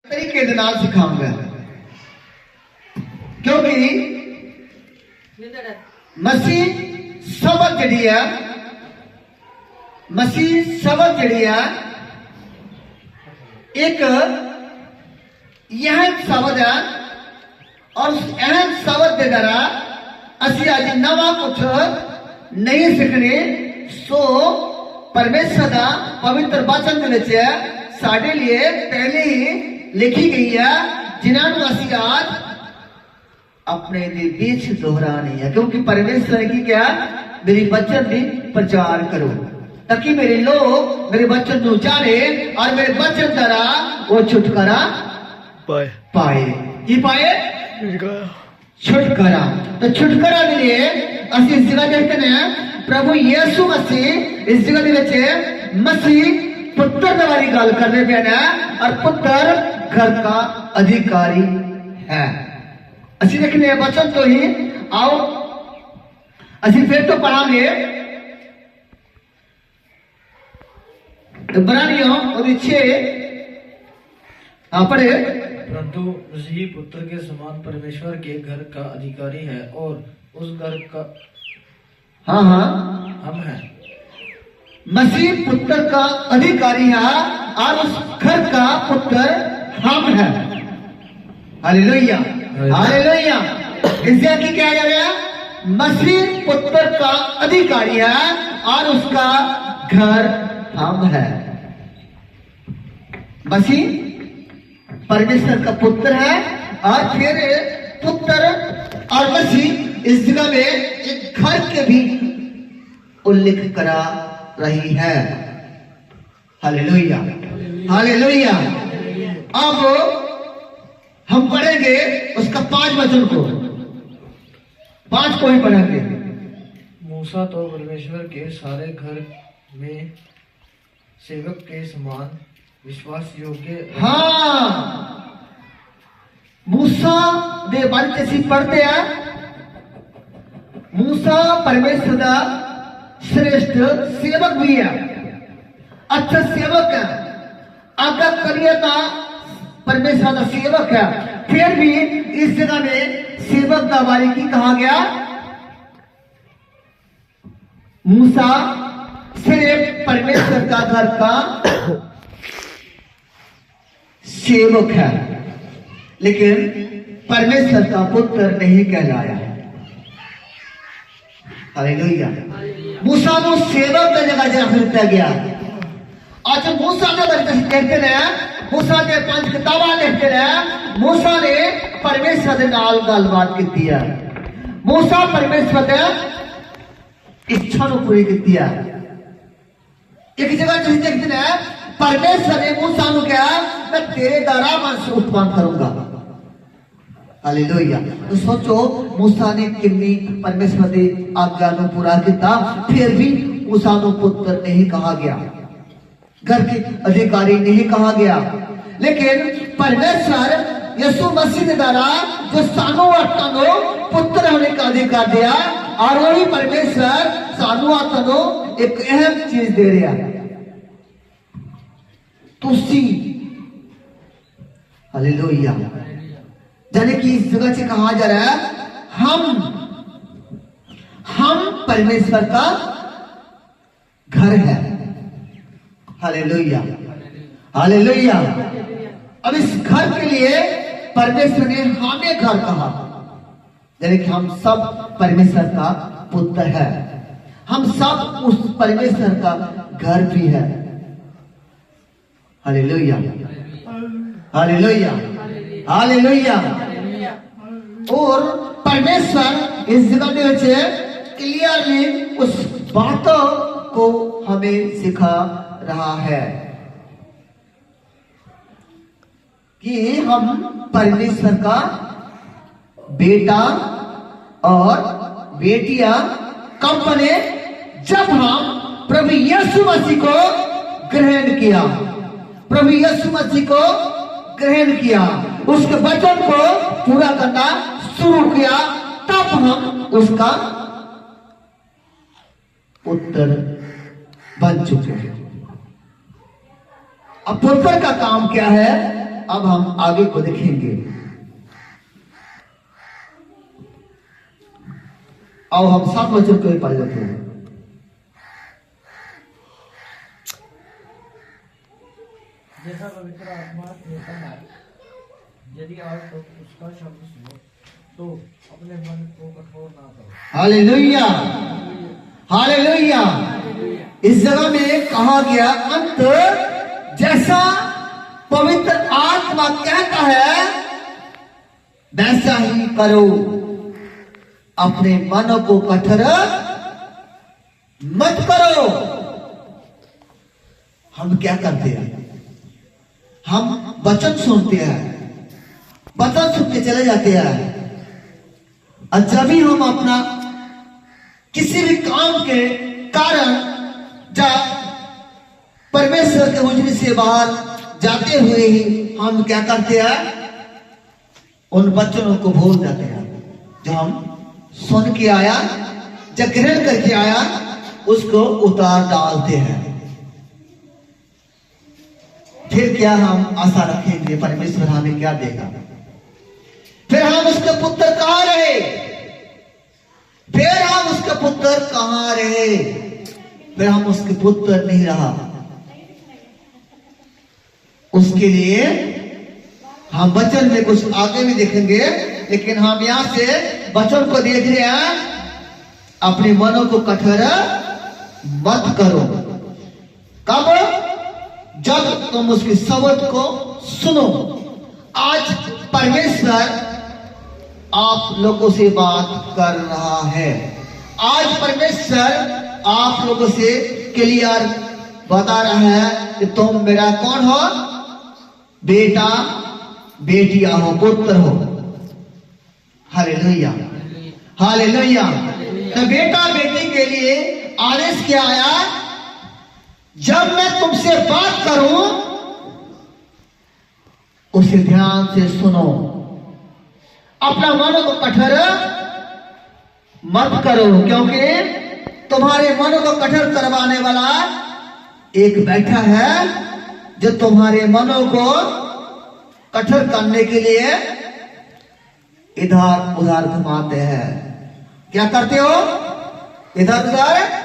तरीके दे नाल सिखाऊंगा क्योंकि मसीह सबक जिहड़ी है मसीह सबक जिहड़ी है एक यह सबक है और उस अहम सबक के द्वारा असी अज नवा कुछ नहीं सीखने सो परमेश्वर का पवित्र वचन के साडे लिए पहले ही लिखी गई है जिन्होंने असी आज अपने बीच दोहरानी है क्योंकि परमेश्वर ने क्या मेरी वचन की प्रचार करो ताकि मेरे लोग मेरे वचन को जाने और मेरे वचन द्वारा वो छुटकारा पाए की पाए छुटकारा। तो छुटकारा के लिए असि इस जगह देखते हैं प्रभु यीशु मसीह इस जगह के मसीह पुत्र वाली गल करने पे ना और पुत्र घर का अधिकारी है। असि देखने वचन तो ही आओ असि फिर तो पढ़ांगे इब्रानियों और 6 पढ़े। परंतु मसीह पुत्र के समान परमेश्वर के घर का अधिकारी है और उस घर का हम हैं। मसीह पुत्र का अधिकारी है और उस घर का पुत्र हम हैं। Hallelujah hallelujah. इससे की क्या गया मसीह पुत्र का अधिकारी है और उसका घर हम है। मसीह परमेश्वर का पुत्र है और फिर पुत्र और मसीह इस जगह में एक घर के भी उल्लेख करा रही है। Hallelujah hallelujah. अब हम पढ़ेंगे उसका 5 वचन को 5 को ही पढ़ेंगे। मूसा तो परमेश्वर के सारे घर में सेवक के समान विश्वास योग्य। हाँ मूसा दे बारे से पढ़ते हैं। मूसा परमेश्वर का श्रेष्ठ सेवक भी है अच्छा सेवक है अगर करिए तो परमेश्वर का सेवक है। फिर भी इस जगह में सेवक का बारे की कहा गया मूसा सिर्फ परमेश्वर का घर का सेवक है लेकिन परमेश्वर का पुत्र नहीं कहलाया। हालेलुया। मूसा को सेवक की जगह दिया गया। आज मूसा ने कहते हैं मूसा ने 5 किताबां लिखते हैं। मूसा ने परमेश्वर के नाल गलबात की है। मूसा परमेश्वर की इच्छा को पूरी की है। एक जगह जिस देखते हैं परमेश्वर ने मूसा को कहा मैं तेरे द्वारा वंश उत्पन्न करूंगा। हालेलुया। तो सोचो मूसा ने कितनी परमेश्वर की आज्ञा को पूरा किया फिर भी मूसा को पुत्र नहीं कहा गया घर के अधिकारी नहीं कहा गया। लेकिन परमेश्वर यीशु मसीह के द्वारा जो सानू आत्मा को पुत्र होने का अधिकार दिया और वही परमेश्वर सानू आत्मा को एक अहम चीज दे रहा है तुसी। हालेलुया। यानी कि इस जगह से कहा जा रहा है हम परमेश्वर का घर है। Hallelujah hallelujah. अब इस घर के लिए परमेश्वर ने हमें घर कहा यानी कि हम सब परमेश्वर का पुत्र है। हम सब उस परमेश्वर का घर भी है। Hallelujah hallelujah hallelujah. और परमेश्वर इस जगह में क्लियरली उस बातों को हमें सिखा रहा है कि हम परमेश्वर का बेटा और बेटियां कब बने जब हम प्रभु यीशु मसीह को ग्रहण किया। प्रभु यीशु मसीह को ग्रहण किया उसके वचन को पूरा करना शुरू किया तब हम उसका पुत्र बन चुके हैं। अब पुत्र का काम क्या है अब हम आगे को देखेंगे। अब हम 7 वचन को ही पढ़ लेते हैं। जैसा पवित्र आत्मा कहता है, यदि आज तुम उसका शब्द सुनो तो अपने मन को कठोर ना करो। Hallelujah, hallelujah. इस जगह में कहा गया अंत जैसा पवित्र आत्मा कहता है वैसा ही करो, अपने मन को कठोर मत करो। हम क्या करते हैं? हम वचन सुनते हैं, वचन सुन के चले जाते हैं, और जब भी हम अपना किसी भी काम के कारण जब परमेश्वर के हुजूरी से बाहर जाते हुए ही हम क्या करते हैं? उन वचनों को भूल जाते हैं जो हम सुन के आया, जब ग्रहण करके आया, उसको उतार डालते हैं। फिर क्या हम आशा रखेंगे परमेश्वर हमें क्या देगा? फिर हम उसके पुत्र कहां रहे? फिर हम उसके पुत्र कहां रहे? फिर हम उसके पुत्र नहीं रहा। उसके लिए हम वचन में कुछ आगे भी देखेंगे, लेकिन हम यहां से वचन को देख रहे हैं, अपने मनों को कठोर मत करो। कब? जब तुम उसके शब्द को सुनो। आज परमेश्वर आप लोगों से बात कर रहा है। आज परमेश्वर आप लोगों से क्लियर बता रहा है कि तुम मेरा कौन हो? बेटा बेटियां हो, पुत्र हो। Hallelujah, hallelujah. तो बेटा बेटी के लिए आदेश क्या आया? जब मैं तुमसे बात करूं उसे ध्यान से सुनो, अपना मन को कठोर मत करो, क्योंकि तुम्हारे मन को कठोर करवाने वाला एक बैठा है जो तुम्हारे मनों को कठोर करने के लिए इधर उधर घुमाते हैं। क्या करते हो? इधर उधर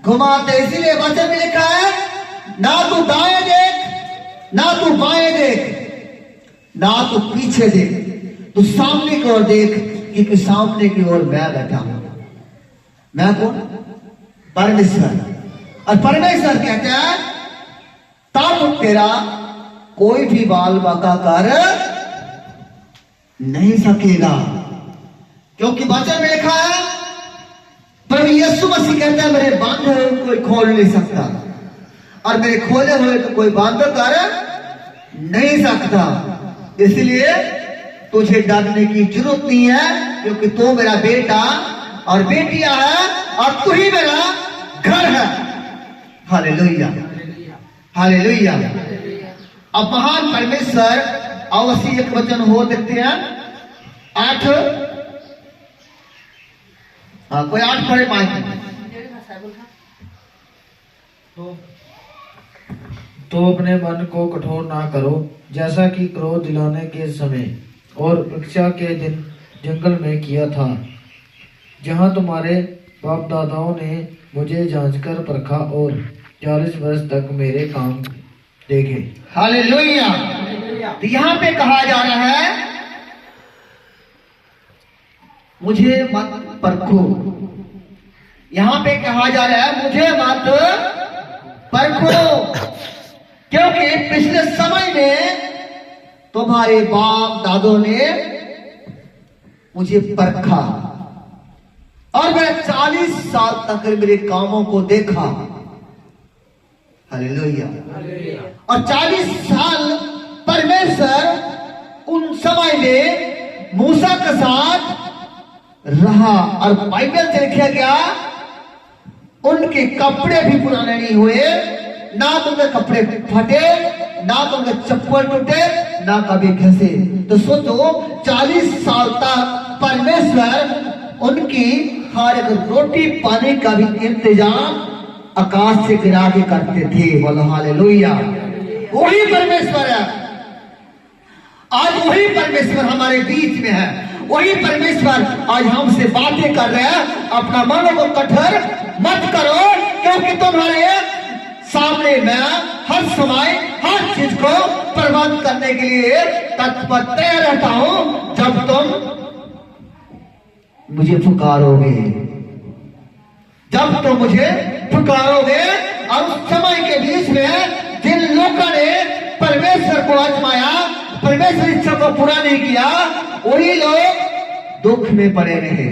घुमाते। इसीलिए वचन में लिखा है, ना तू दाएं देख, ना तू बाएं देख, ना तू पीछे देख, तू सामने की ओर देख, क्योंकि सामने की ओर मैं बैठा हूं। मैं कौन? परमेश्वर। और परमेश्वर कहते हैं तब तेरा कोई भी बाल बाका कर नहीं सकेगा, क्योंकि वचन में लिखा है, प्रभु यीशु मसीह कहता है मेरे बांधे हुए कोई खोल नहीं सकता, और मेरे खोले हुए को कोई बांध कर नहीं सकता। इसलिए तुझे डरने की जरूरत नहीं है, क्योंकि तू मेरा बेटा और बेटियां है, और तू ही मेरा घर है। Hallelujah, hallelujah. अब महान परमेश्वर अवश्य एक वचन हो देखते हैं 8। कोई 8 पढ़े माइक। तो अपने मन को कठोर ना करो, जैसा कि क्रोध दिलाने के समय और परीक्षा के दिन जंगल में किया था, जहां तुम्हारे बाप दादाओं ने मुझे जांचकर परखा और 40 वर्ष तक मेरे काम देखे। हालेलुया। तो यहाँ पे कहा जा रहा है मुझे मत परखो। यहाँ पे कहा जा रहा है मुझे मत परखो, क्योंकि पिछले समय में तुम्हारे बाप दादों ने मुझे परखा और मैं 40 साल तक मेरे कामों को देखा। हालेलुया। और 40 साल परमेश्वर उन समय में मूसा के साथ रहा, और बाइबल से लिखा गया उनके कपड़े भी पुराने नहीं हुए, ना तो उनके कपड़े फटे, ना तो उनके चप्पल टूटे, ना कभी घसे। तो सोचो 40 साल तक परमेश्वर उनकी हर एक रोटी पानी का भी इंतजाम आकाश से गिरा के करते थे। बोलो हालेलुया। वही परमेश्वर है आज वही परमेश्वर हमारे बीच में है, वही परमेश्वर आज हमसे बातें कर रहे हैं। अपना मन को कठोर मत करो, क्योंकि तुम्हारे सामने मैं हर समय हर चीज को प्रबंध करने के लिए तत्पर तैयार रहता हूं। जब तुम मुझे पुकारोगे, जब तुम मुझे पुकारोगे। और उस समय के बीच में जिन लोगों ने परमेश्वर को आजमाया, परमेश्वर इच्छा को पूरा नहीं किया, वही लोग दुख में पड़े रहे।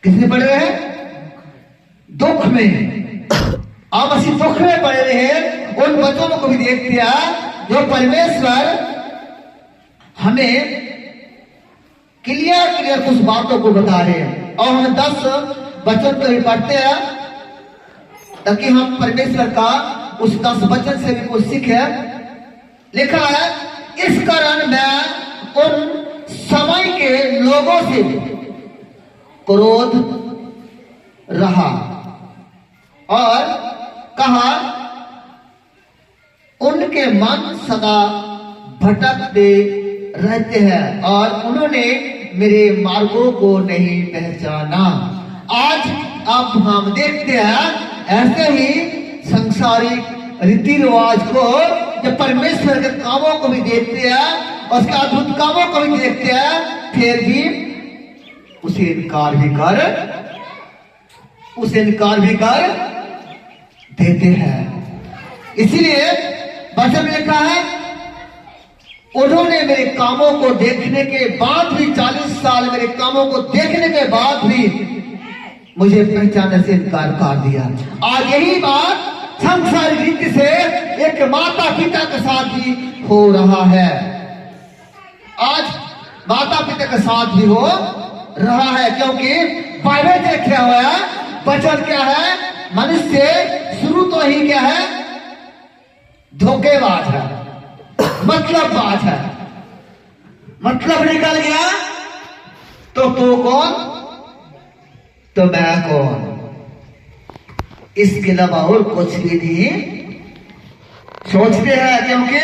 किसमें पड़े रहे? दुख में। आप ऐसी दुख में पड़े रहे। उन बच्चों को भी देख दिया जो परमेश्वर हमें क्लियर कुछ बातों को बता रहे हैं, और हम 10 वचन को भी पढ़ते हैं ताकि हम परमेश्वर का उस 10 वचन से भी कुछ सीखे। लिखा है, इस कारण मैं उन समय के लोगों से क्रोध रहा और कहा, उनके मन सदा भटकते रहते हैं और उन्होंने मेरे मार्गों को नहीं पहचाना। आज अब हम देखते हैं ऐसे ही संसारिक रीति रिवाज को, जब परमेश्वर के कामों को भी देखते हैं, उसके अद्भुत कामों को भी देखते हैं, फिर भी उसे इनकार भी कर देते हैं। इसीलिए वचन में लिखा है, उन्होंने मेरे कामों को देखने के बाद भी, 40 साल मेरे कामों को देखने के बाद भी मुझे पहचानने से इनकार कर दिया। आज यही बात संसारिक रीति से एक माता पिता के साथ भी हो रहा है। आज माता पिता के साथ भी हो रहा है, क्योंकि बाइबल में क्या हुआ है, वचन क्या है, मनुष्य शुरू तो ही क्या है, धोखेबाज है, मतलब बात है, मतलब निकल गया तो तू कौन तो मैं कौन, इसके अलावा और कुछ भी नहीं सोचते हैं। क्योंकि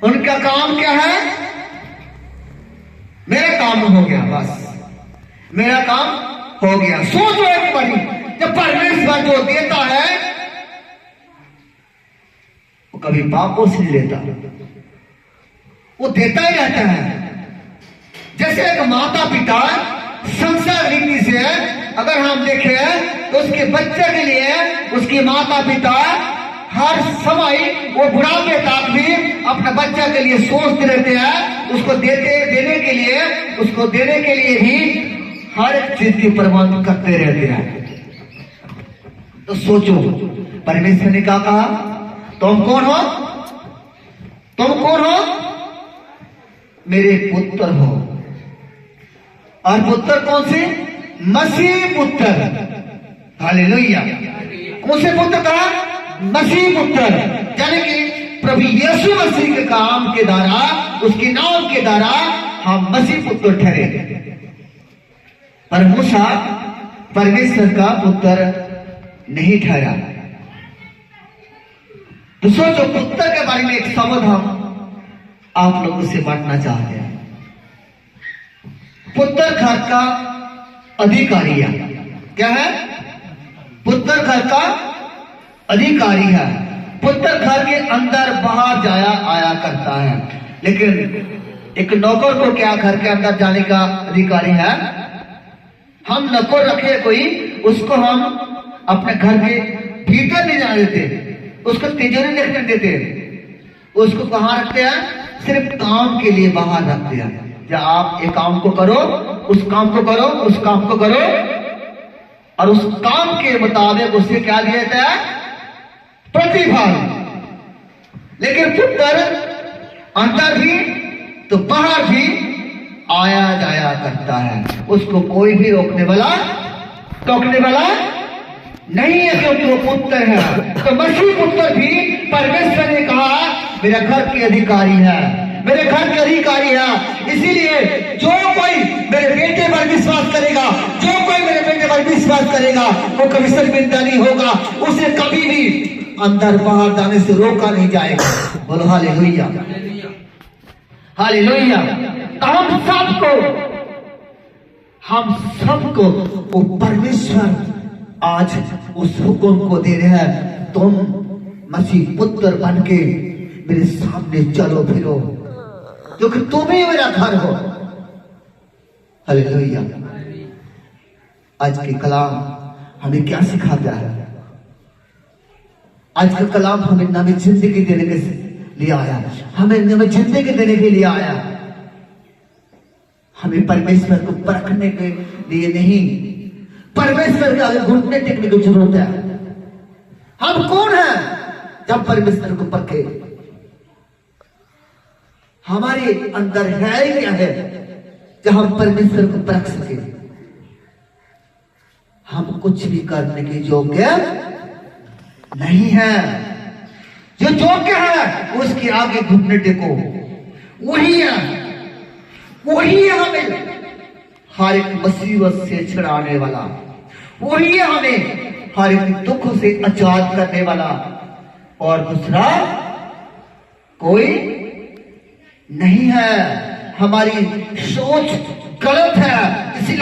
उनका काम क्या है, मेरा काम हो गया, बस मेरा काम हो गया। सोचो एक बारी, जब परमेश्वर जो देता है वो कभी पापों से नहीं लेता, वो देता ही रहता है। जैसे एक माता पिता संसार रीति से अगर हम देखें तो उसके बच्चे के लिए उसकी माता पिता हर समय, वो बुढ़ापे तक भी अपने बच्चे के लिए सोचते रहते हैं, उसको देने के लिए भी हर एक चीज की प्रबंध करते रहते हैं। तो सोचो, परमेश्वर ने क्या कहा, तुम कौन हो, मेरे पुत्र हो। और पुत्र कौन से, मसीह पुत्र, हालेलुया। कौन से पुत्र कहा, मसीह पुत्र, यानी कि प्रभु यीशु मसीह के काम के द्वारा, उसके नाम के द्वारा हम मसीह पुत्र ठहरे। पर मूसा परमेश्वर का पुत्र नहीं ठहरा। तो सोचो, पुत्र के बारे में एक शब्द हम आप लोगों से बांटना चाहते हैं। पुत्र घर का अधिकारी है। क्या है, पुत्र घर का अधिकारी है। पुत्र घर के अंदर बाहर जाया आया करता है, लेकिन एक नौकर को क्या घर के अंदर जाने का अधिकारी है? हम नौकर रखे कोई, उसको हम अपने घर के भीतर नहीं जाने देते, उसको तिजोरी रखने देते, उसको कहाँ रखते हैं? सिर्फ काम के लिए बाहर रखते हैं। या आप एक काम को करो, उस काम को करो, उस काम को करो, और उस काम के मुताबिक उसे क्या दिया जाता है? प्रतिफल। लेकिन पुत्र अंदर भी तो बाहर भी आया जाया करता है, उसको कोई भी रोकने वाला नहीं है, क्योंकि वो पुत्र है। तो मसीह पुत्र भी परमेश्वर ने कहा मेरा घर के अधिकारी है, मेरे घर के अधिकारी है। इसीलिए जो कोई मेरे बेटे पर विश्वास करेगा, जो कोई मेरे बेटे पर विश्वास करेगा, वो कभी शर्मिंदा नहीं होगा, उसे कभी भी अंदर बाहर जाने से रोका नहीं जाएगा। बोलो हालेलुया, हालेलुया। तो हम सबको वो परमेश्वर आज उस हुक्म को दे रहे हैं, तुम मसीह पुत्र बन के मेरे सामने चलो फिरो, क्योंकि तुम ही मेरा घर हो। हालेलुया। आज के कलाम हमें क्या सिखाता है? आज का कलाम हमें नई जिंदगी देने के लिए आया, हमें नई जिंदगी देने के लिए आया। हमें परमेश्वर को परखने के लिए नहीं, परमेश्वर के आगे घुटने टेकने की जरूरत है। हम कौन हैं जब परमेश्वर को परखे? हमारे अंदर है क्या है जब हम परमेश्वर को परख सके? हम कुछ भी करने के योग्य नहीं है। जो योग्य है उसके आगे घुटने टेको, वही है, वही है हमें हर एक मुसीबत से छुड़ाने वाला, वही है हमें हर एक दुख से आजाद करने वाला, और दूसरा कोई नहीं है। हमारी सोच गलत है, इसीलिए